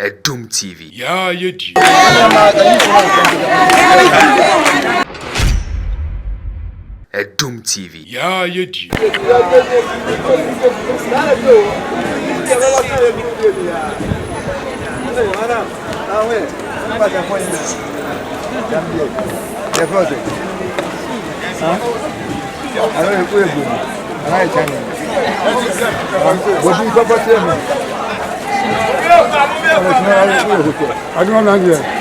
Doom TV. Yeah, you do. Doom TV. Yeah, you do. I don't know yet.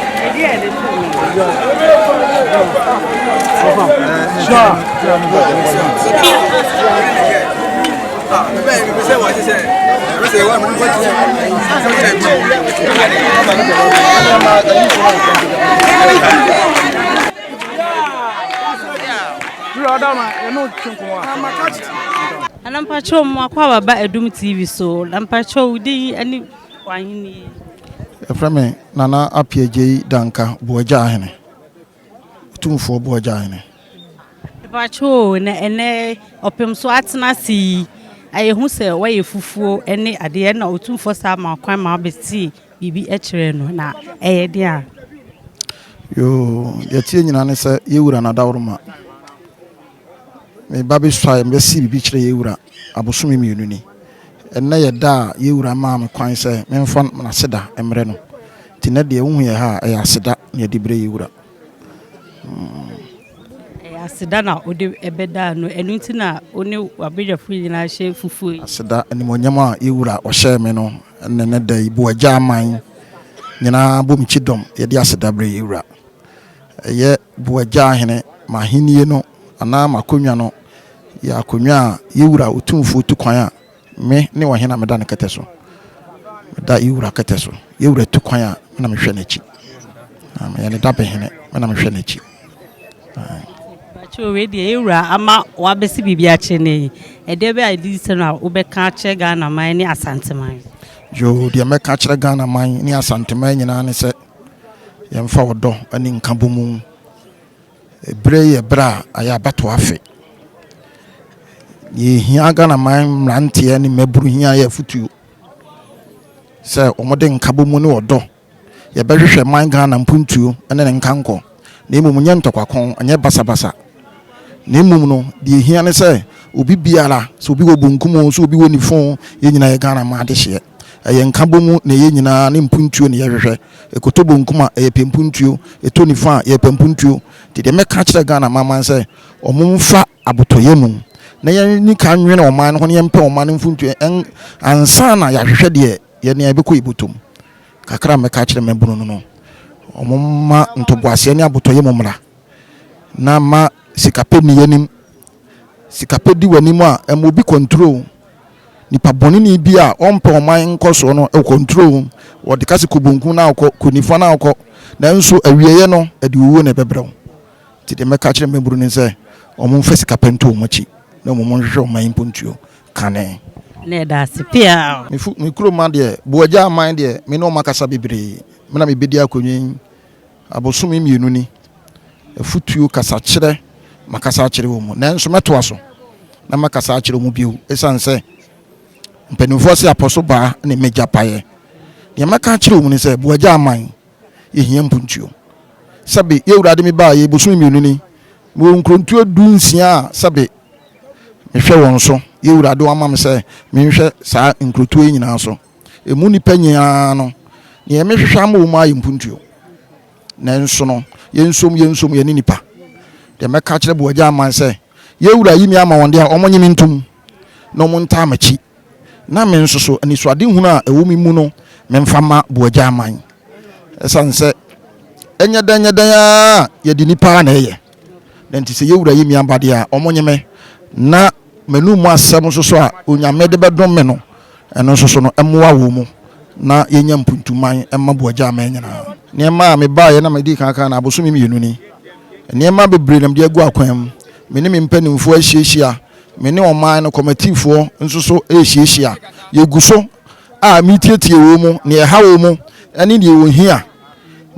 Anampacho mwakwa baba Doom TV so nampacho udi ani wahini Efreme nana apieje danka Boagyaa Hene tumfo Boagyaa Hene nampacho na ene opemso atena si ayehu se waye fufuo ene ade na otumfo sa ma kwan ma beti bibi ekire no na eye dia yo yetie nyina ne se yewura na dawroma me babi swai me si bibi kire yewura abosome mienu ni enne ye da yewura ma me kwan se me mfa na seda emre no ti na de hu ye ha ya seda na de bre yewura ya seda na ode ebeda no enu ti na oni abejafo nyina hye fufuo seda animonyama yewura o hye me no enne ne da Boagyaa man nyina bom chidom ye de aseda bre yewura ye Boagyaa Hene mahenie no ana makonwa no ya akonwa yewura otumfo tu kwan a me ne wo hena meda ne keteso meda yewura keteso yewura tu kwan a na mehwe na chi me ya ne da be hene na mehwe na chi bacho we de yewura ama wa besi bibia che ne ede be adi se no obeka che Ghana man ne Asantehene yo de meka kire Ghana man ne Asantehene nyina ne se yemfa wodo ani nkabomu ebre ye bra aya bato afe ye hia Ghana man mrantie ni maburu hia ya futuo se omode nkabomu ne wodo ye behwehwe man Ghana mpuntuo ene ne nkanko na emum nye ntokwakom anye basabasa na emum no de hia ne se obi biara so obi obunkum so obi woni fon ye nyina ye Ghana ma de hye eye nkabomu na ye nyina ne mpuntuo ne ye hwehwe ekotobo nkuma eye pempuntuo etoni fa ye pempuntuo de meka kire Ghana mama se omumfa abotoyemu na ye ni kan nwene oman ho ne ye mpe oman mfuntuo en ansa na ya hwehwe de ye ne ebekọ ibutum kakra meka kire membunu no omumma ntoboase ne abotoyemu mra na ma sikape ni yanim sikape di wanim a emobi control nipa boni ni bia ompe oman nkoso no e control wodi kase kubunku na akọ konifa na akọ na nso awieye no ade wuwo na bebrew ti de meka kire memburu ni se omumfa sikape nto omachi na omumhwehwe oman mpuntuo kane ne da sipia mi kuro ma de Boagyaa man de me no makasa bebre me na me bedi akonyin abosome mienu ni afutuo kasa kire makasa kire wo mu na nso meto aso na makasa kire mu bio esanse mpenufo se aposo ba na meja paye de maka kire wo mu ni se Boagyaa man ehia mpuntuo sabe yewura de me ba ye bosome mienu ni mo nkrontuo dunsia sabe mehwe won so yewura de wama me se mehwe sa nkrotuo nyina so emu ni panya no ne mehwe ama wo ma yimpuntuo na nso no yensom ye nipa de meka kire Boagyaa man se yewura yimi ama wonde a omonyimi ntum na omonta amachi na me nso so ani so ade hunu a ewo mi mu no me mfa ma Boagyaa man esanse enya dan ye di nipa na eye na ntise yewura yimi ambade a omonyeme na menu mu asem so a onyame de bedom me no eno so no emwa wo mu na yenya mpuntuman emma Boagyaa man nyina niema me ba ye na me di kan na abosome mienu ni niema bebre nam de agu akwam me ne me mpanimfo ahyiehia me ne oman no komatifo nso so ehyiehia ye guso a mitietie wo mu ne ha wo mu ene de wo hia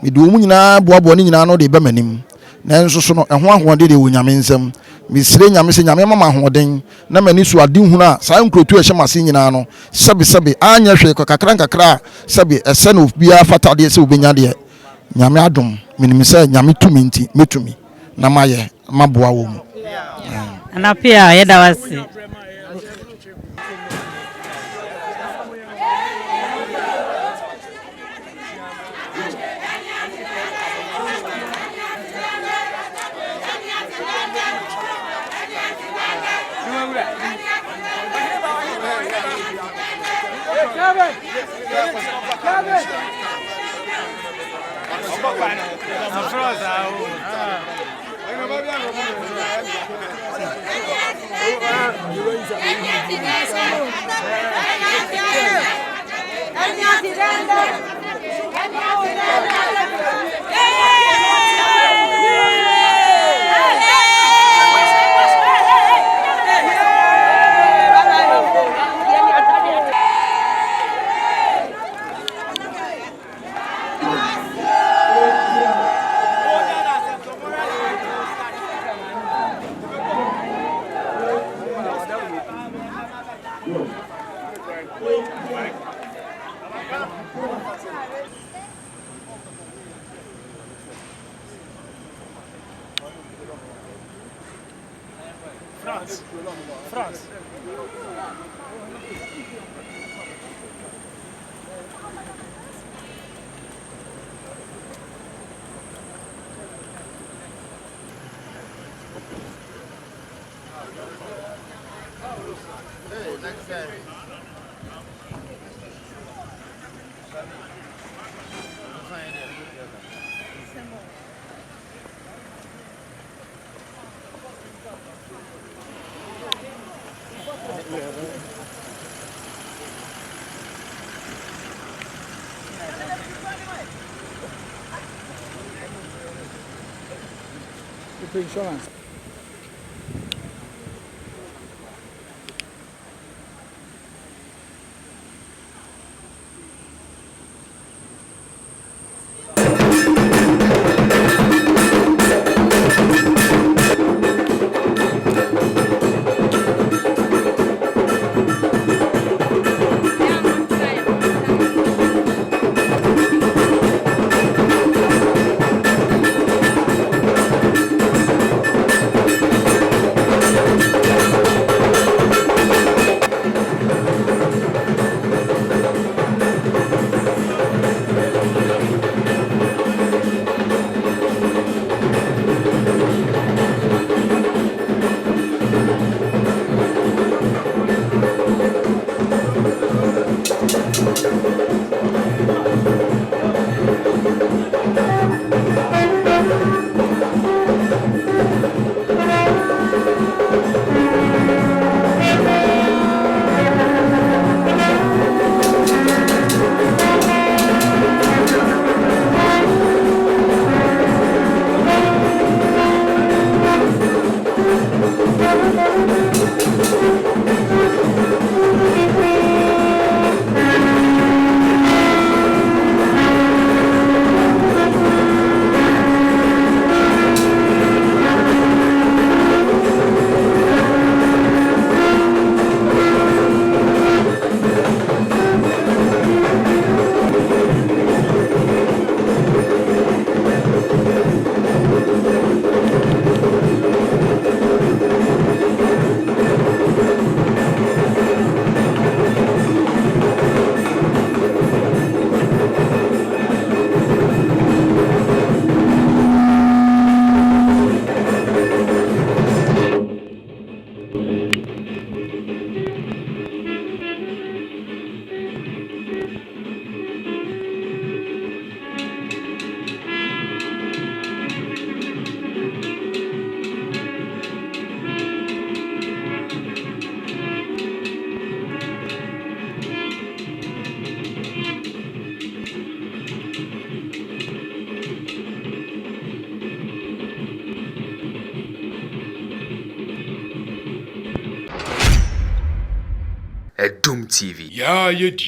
me de wo mu nyina boabo ne nyina no de be manim nanso so no ɛho ahoɔden de wɔ nyame nsɛm mesire nyame sɛ nyame mama ahoɔden na mani so ade hunu a saa nkrotu ɛhyɛ mase nyinaa no sɛbe anyɛ hwee kakra sɛbe ɛsɛ no biara fatadeɛ sɛ wobɛnya deɛ nyame adom menim sɛ nyame tumi nti metumi na mayɛ maboa wɔ mu anapia yɛda wase France. Insurance. Doom TV. Yeah, you do.